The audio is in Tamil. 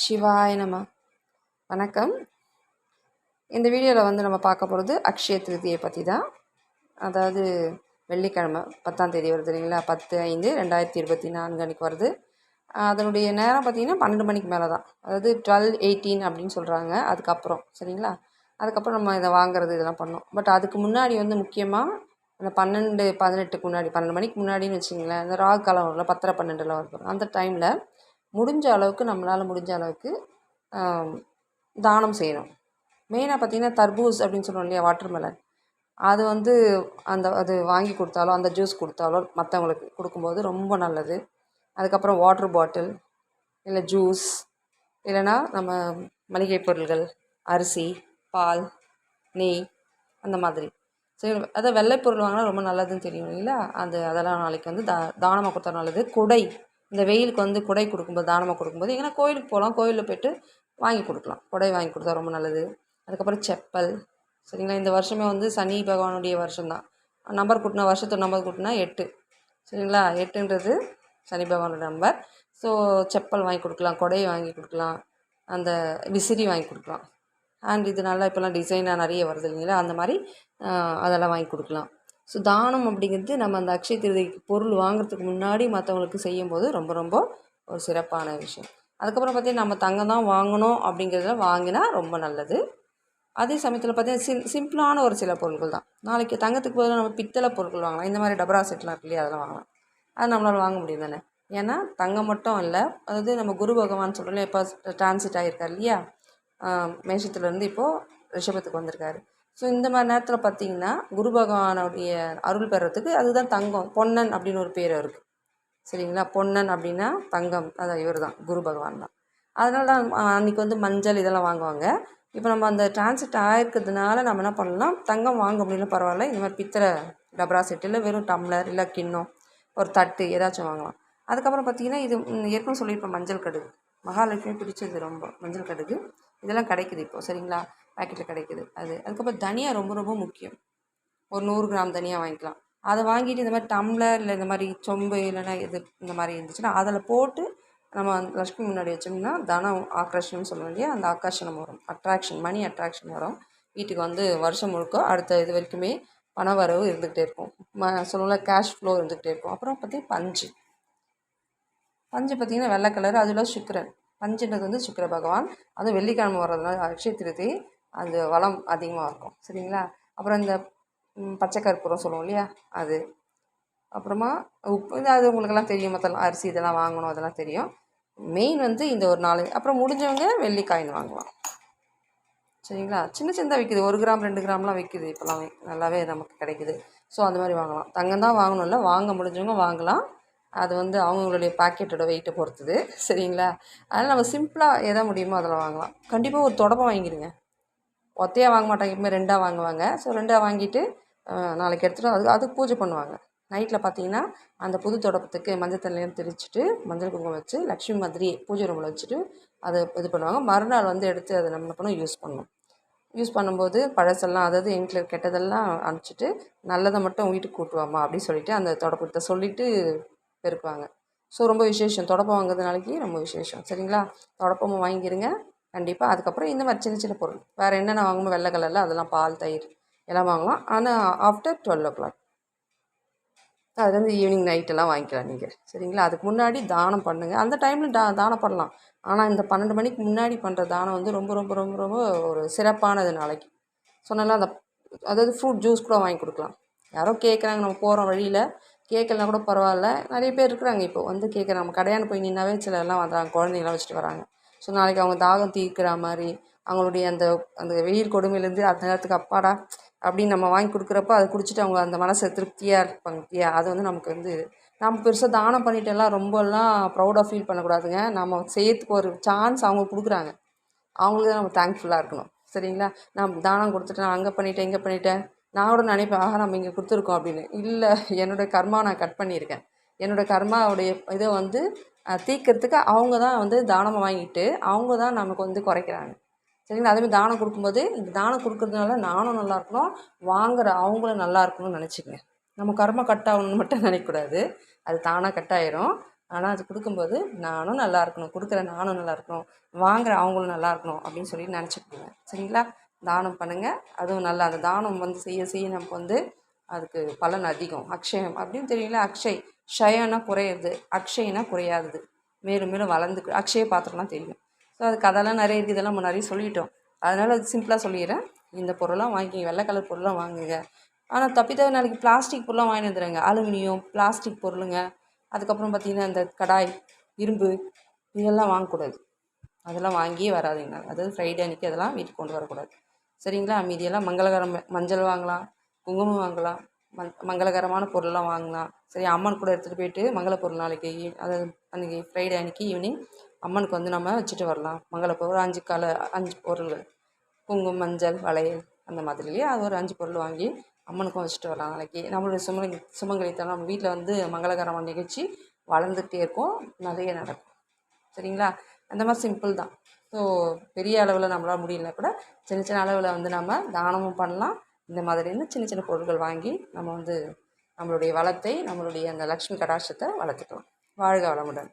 சிவாய நம. வணக்கம். இந்த வீடியோவில் வந்து நம்ம பார்க்க போகிறது அக்ஷய திருதியை பற்றி தான். அதாவது வெள்ளிக்கிழமை 10ஆம் தேதி வருது இல்லைங்களா, 10/5/2024 அன்றைக்கி வருது. அதனுடைய நேரம் பார்த்திங்கன்னா 12 மணிக்கு மேலே தான், அதாவது 12:18 அப்படின்னு சொல்கிறாங்க. அதுக்கப்புறம் சரிங்களா, அதுக்கப்புறம் நம்ம இதை வாங்குறது இதெல்லாம் பண்ணோம். பட் அதுக்கு முன்னாடி வந்து முக்கியமாக அந்த 12:18க்கு முன்னாடி 12 மணிக்கு முன்னாடின்னு வச்சிங்களேன், இந்த ராகு காலம் வரல 10:12 வரும். அந்த டைமில் முடிஞ்ச அளவுக்கு நம்மளால் முடிஞ்ச அளவுக்கு தானம் செய்யணும். மெயினாக பார்த்திங்கன்னா தர்பூஸ் அப்படின்னு சொல்லுவோம் இல்லையா, வாட்டர்மெலன், அது வந்து அது வாங்கி கொடுத்தாலோ அந்த ஜூஸ் கொடுத்தாலோ மற்றவங்களுக்கு கொடுக்கும்போது ரொம்ப நல்லது. அதுக்கப்புறம் வாட்டர் பாட்டில் இல்லை ஜூஸ், இல்லைனா நம்ம மளிகை பொருள்கள், அரிசி, பால், நெய், அந்த மாதிரி சரி. அதை வெள்ளை பொருள் வாங்கினா ரொம்ப நல்லதுன்னு தெரியும் இல்லைங்களா, அதெல்லாம் நாளைக்கு வந்து தானமாக கொடுத்தா நல்லது. குடை, இந்த வெயிலுக்கு வந்து குடை கொடுக்கும்போது, தானமாக கொடுக்கும்போது எங்கன்னா கோயிலுக்கு போகலாம், கோயிலில் போய்ட்டு வாங்கி கொடுக்கலாம், குடை வாங்கி கொடுத்தா ரொம்ப நல்லது. அதுக்கப்புறம் செப்பல் சரிங்களா. இந்த வருஷமே வந்து சனி பகவானுடைய வருஷம்தான். நம்பர் கூட்டினா, வருஷத்தோட நம்பர் கூட்டினா 8 சரிங்களா. 8ன்றது சனி பகவானோட நம்பர். ஸோ செப்பல் வாங்கி கொடுக்கலாம், குடை வாங்கி கொடுக்கலாம், அந்த விசிறி வாங்கி கொடுக்கலாம். அண்ட் இது நல்லா இப்போல்லாம் டிசைனாக நிறைய வருது இல்லைங்களா, அந்த மாதிரி அதெல்லாம் வாங்கி கொடுக்கலாம். ஸோ தானம் அப்படிங்கிறது நம்ம அந்த அக்ஷய திருதிக்கு பொருள் வாங்குறதுக்கு முன்னாடி மற்றவங்களுக்கு செய்யும்போது ரொம்ப ரொம்ப ஒரு சிறப்பான விஷயம். அதுக்கப்புறம் பார்த்திங்கன்னா நம்ம தங்கம் தான் வாங்கணும் அப்படிங்கிறதுல வாங்கினா ரொம்ப நல்லது. அதே சமயத்தில் பார்த்தீங்கன்னா சிம்பிளான ஒரு சில பொருட்கள் தான். நாளைக்கு தங்கத்துக்கு பதிலாக நம்ம பித்தளை பொருட்கள் வாங்கலாம். இந்த மாதிரி டபரா செட்லாம் இருக்கு இல்லையா, அதெல்லாம் வாங்கலாம். அது நம்மளால் வாங்க முடியும் தானே. ஏன்னா தங்கம் மட்டும் இல்லை, அதாவது நம்ம குரு பகவான் சொல்கிறோம், இப்போ டிரான்சிட் ஆகியிருக்கார் இல்லையா, மேஷத்துலேருந்து இப்போது ரிஷபத்துக்கு வந்திருக்காரு. ஸோ இந்த மாதிரி நேரத்தில் பார்த்திங்கன்னா குரு பகவானுடைய அருள் பெறத்துக்கு அதுதான் தங்கம். பொன்னன் அப்படின்னு ஒரு பேர் இருக்குது சரிங்களா. பொன்னன் அப்படின்னா தங்கம், அதான் இவர் தான், குரு பகவான் தான். அதனால தான் அன்றைக்கி வந்து மஞ்சள் இதெல்லாம் வாங்குவாங்க. இப்போ நம்ம அந்த டிரான்சிட் ஆகிருக்கிறதுனால நம்ம என்ன பண்ணலாம், தங்கம் வாங்க முடியல பரவாயில்ல, இந்த மாதிரி பித்தளை டபரா செட்டு, இல்லை வெறும் டம்ளர், இல்லை கிண்ணம், ஒரு தட்டு ஏதாச்சும் வாங்கலாம். அதுக்கப்புறம் பார்த்திங்கன்னா இது ஏற்கனவே சொல்லியிருப்பேன், மஞ்சள் கடுகு, மகாலட்சுமி பிடிச்சது ரொம்ப மஞ்சள் கடுகு, இதெல்லாம் கிடைக்குது இப்போது சரிங்களா, பேக்கெட்டில் கிடைக்குது. அதுக்கப்புறம் தனியா ரொம்ப ரொம்ப முக்கியம். ஒரு 100 கிராம் தனியாக வாங்கிக்கலாம். அதை வாங்கிட்டு இந்த மாதிரி டம்ளர் இல்லை இந்த மாதிரி சொம்பு இல்லைன்னா இது இந்த மாதிரி இருந்துச்சுன்னா அதில் போட்டு நம்ம லக்ஷ்மி முன்னாடி வச்சோம்னா தனம் ஆக்கர்ஷணம்னு சொல்லுவோம் இல்லையா, அந்த ஆக்கர்ஷணம் வரும், அட்ராக்ஷன், மணி அட்ராக்ஷன் வரும். வீட்டுக்கு வந்து வருஷம் முழுக்க அடுத்த இது வரைக்குமே பண வரவு இருந்துக்கிட்டே இருக்கும், சொல்லல கேஷ் ஃப்ளோ இருந்துக்கிட்டே இருக்கும். அப்புறம் பார்த்திங்கன்னா பஞ்சு பார்த்திங்கன்னா வெள்ளை கலர், அதில் சுக்கிரன், பஞ்சுன்றது வந்து சுக்கிர பகவான். அதுவும் வெள்ளிக்கிழமை வர்றதுனால அக்ஷய திருதி அந்த வளம் அதிகமாக இருக்கும் சரிங்களா. அப்புறம் இந்த பச்சை கற்பூரம் சொல்லுவோம் இல்லையா, அது. அப்புறமா உப்பு, அது உங்களுக்கெல்லாம் தெரியும், மொத்தம் அரிசி இதெல்லாம் வாங்கணும், அதெல்லாம் தெரியும். மெயின் வந்து இந்த ஒரு 4. அப்புறம் முடிஞ்சவங்க வெள்ளிக்காயின் வாங்கலாம் சரிங்களா. சின்ன சின்னதாக விற்கிது, 1 கிராம் 2 கிராம்லாம் விற்கிது இப்போலாம், நல்லாவே நமக்கு கிடைக்குது. ஸோ அந்த மாதிரி வாங்கலாம். தங்கம் தான் வாங்கணும் இல்லை, வாங்க முடிஞ்சவங்க வாங்கலாம். அது வந்து அவங்களுடைய பாக்கெட்டோட வெயிட்டை பொறுத்துது சரிங்களா. அதனால் நம்ம சிம்பிளாக எதை முடியுமோ அதில் வாங்கலாம். கண்டிப்பாக ஒரு தொடப்பம் வாங்கிடுங்க. ஒத்தையாக வாங்க மாட்டாங்க, எப்பவுமே 2ஆக வாங்குவாங்க. ஸோ 2ஆக வாங்கிட்டு நாளைக்கு எடுத்துகிட்டு அதுக்கு பூஜை பண்ணுவாங்க. நைட்டில் பார்த்திங்கன்னா அந்த புது தொடப்பத்துக்கு மஞ்சள் தண்ணியும் தெளிச்சுட்டு மஞ்சள் குங்குமம் வச்சு லக்ஷ்மி மாதிரி பூஜை ரூமில் வச்சுட்டு அதை இது பண்ணுவாங்க. மறுநாள் வந்து எடுத்து அதை நம்ம என்ன பண்ணணும், யூஸ் பண்ணும்போது பழசெல்லாம், அதாவது எங்களுக்கு கெட்டதெல்லாம் அனுப்பிச்சிட்டு நல்லதை மட்டும் வீட்டுக்கு கூட்டுவாமா அப்படின்னு சொல்லிட்டு அந்த தொடப்பத்தை சொல்லிவிட்டு பெருக்குவாங்க. ஸோ ரொம்ப விசேஷம், தொடப்பம் வாங்குறது நாளைக்கு ரொம்ப விசேஷம் சரிங்களா. தொடப்பமும் வாங்கிடுங்க கண்டிப்பாக. அதுக்கப்புறம் இந்த மாதிரி சின்ன சின்ன பொருள் வேறு என்னென்ன வாங்கணும், வெள்ளை கலரில் அதெல்லாம் பால், தயிர் எல்லாம் வாங்கலாம். ஆனால் ஆஃப்டர் 12 o'clock, அது வந்து ஈவினிங் நைட்டெல்லாம் வாங்கிக்கலாம் நீங்கள் சரிங்களா. அதுக்கு முன்னாடி தானம் பண்ணுங்கள், அந்த டைமில் தானம் பண்ணலாம். ஆனால் இந்த 12 மணிக்கு முன்னாடி பண்ணுற தானம் வந்து ரொம்ப ரொம்ப ரொம்ப ரொம்ப ஒரு சிறப்பானது. நாளைக்கு சொன்னால அதாவது ஃப்ரூட் ஜூஸ் கூட வாங்கி கொடுக்கலாம். யாரோ கேட்குறாங்க, நம்ம போகிறோம் வழியில் கேட்கலாம் கூட பரவாயில்ல, நிறைய பேர் இருக்கிறாங்க இப்போ வந்து கேட்குறாங்க. நம்ம கடையான போய் நின்னாவே சிலர்லாம் வந்தாங்க, குழந்தைங்களாம் வச்சுட்டு வராங்க. ஸோ நாளைக்கு அவங்க தாகம் தீர்க்கிற மாதிரி அவங்களுடைய அந்த அந்த வெயில் கொடுமையிலேருந்து அந்த நேரத்துக்கு அப்பாடா அப்படின்னு நம்ம வாங்கி கொடுக்குறப்ப அதை குடிச்சிட்டு அவங்க அந்த மனசை திருப்தியாக இருப்பாங்க இல்லையா. அது வந்து நமக்கு வந்து நம்ம பெருசாக தானம் பண்ணிட்டெல்லாம் ரொம்பலாம் ப்ரௌடாக ஃபீல் பண்ணக்கூடாதுங்க. நம்ம செய்யறதுக்கு ஒரு சான்ஸ் அவங்க கொடுக்குறாங்க, அவங்களுக்கு தான் நம்ம தேங்க்ஃபுல்லாக இருக்கணும் சரிங்களா. நான் தானம் கொடுத்துட்டேன், அங்கே பண்ணிட்டேன் இங்கே பண்ணிட்டேன், நான் கூட நினைப்பேன் ஆக நம்ம இங்கே கொடுத்துருக்கோம் அப்படின்னு. இல்லை, என்னோடய கர்மா நான் கட் பண்ணியிருக்கேன். என்னோடய கர்மாவுடைய இதை வந்து தீர்க்கறதுக்கு அவங்க தான் வந்து தானமாக வாங்கிட்டு அவங்க தான் நமக்கு வந்து குறைக்கிறாங்க சரிங்களா. அதேமாதிரி தானம் கொடுக்கும்போது இந்த தானம் கொடுக்குறதுனால நானும் நல்லா இருக்கணும், வாங்குகிற அவங்களும் நல்லா இருக்கணும்னு நினச்சிக்கங்க. நம்ம கர்மா கட் ஆகணும்னு மட்டும் நினைக்கக்கூடாது, அது தானாக கட் ஆயிரும். ஆனால் அது கொடுக்கும்போது நானும் நல்லா இருக்கணும், கொடுக்குற நானும் நல்லா இருக்கணும், வாங்குகிற அவங்களும் நல்லா இருக்கணும் அப்படின்னு சொல்லி நினச்சிக்கிடுங்க. சரிங்களா? தானம் பண்ணுங்கள். அதுவும் நல்லா அந்த தானம் வந்து செய்ய செய்ய நமக்கு வந்து அதுக்கு பலன் அதிகம். அக்ஷயம் அப்படின்னு தெரியல. அக்ஷய் ஷயம்னா குறையிறது, அக்ஷய்னா குறையாதது, மேலும் மேலும் வளர்ந்துக்கு. அக்ஷய பாத்திரம்லாம் தெரியும். ஸோ அது கதைலாம் நிறைய இருக்குது, இதெல்லாம் முன்னாடியே சொல்லிட்டோம். அதனால் அது சிம்பிளாக சொல்லிடுறேன். இந்த பொருளாக வாங்கி வெள்ளை கலர் பொருளாக வாங்குங்க. ஆனால் தப்பித்தவ நாளைக்கு பிளாஸ்டிக் பொருளாக வாங்கி வந்துடுங்க. அலுமினியம் பிளாஸ்டிக் பொருளுங்க. அதுக்கப்புறம் பார்த்திங்கன்னா இந்த கடாய் இரும்பு இதெல்லாம் வாங்கக்கூடாது. அதெல்லாம் வாங்கியே வராதுங்க. அதாவது ஃப்ரைடே அன்றைக்கி அதெல்லாம் வீட்டுக்கு கொண்டு வரக்கூடாது. சரிங்களா? மீதியெல்லாம் மங்களகரம் மஞ்சள் வாங்கலாம், குங்குமம் வாங்கலாம், மங்களகரமான பொருள்லாம் வாங்கலாம். சரி, அம்மன் கூட எடுத்துகிட்டு போயிட்டு மங்கள பொருள் நாளைக்கு அதாவது அன்றைக்கி ஃப்ரைடே அன்றைக்கி ஈவினிங் அம்மனுக்கு வந்து நம்ம வச்சுட்டு வரலாம். மங்கள பொருள் 5 பொருள்கள், குங்குமம், மஞ்சள், வளையல் அந்த மாதிரிலேயே அது ஒரு 5 பொருள் வாங்கி அம்மனுக்கும் வச்சுட்டு வரலாம். நாளைக்கு நம்மளுடைய சுமங்கலித்தனம் நம்ம வீட்டில் வந்து மங்களகரமான நிகழ்ச்சி வளர்ந்துகிட்டே இருக்கும், நிறைய நடக்கும். சரிங்களா? அந்த மாதிரி சிம்பிள் தான். ஸோ பெரிய அளவில் நம்மளால் முடியல கூட சின்ன சின்ன அளவில் வந்து நம்ம தானமும் பண்ணலாம். இந்த மாதிரியான சின்ன சின்ன பொருட்கள் வாங்கி நம்ம வந்து நம்மளுடைய வளத்தை, நம்மளுடைய அந்த லக்ஷ்மி கடாட்சத்தை வளர்த்துக்கலாம். வாழ்க வளமுடன்.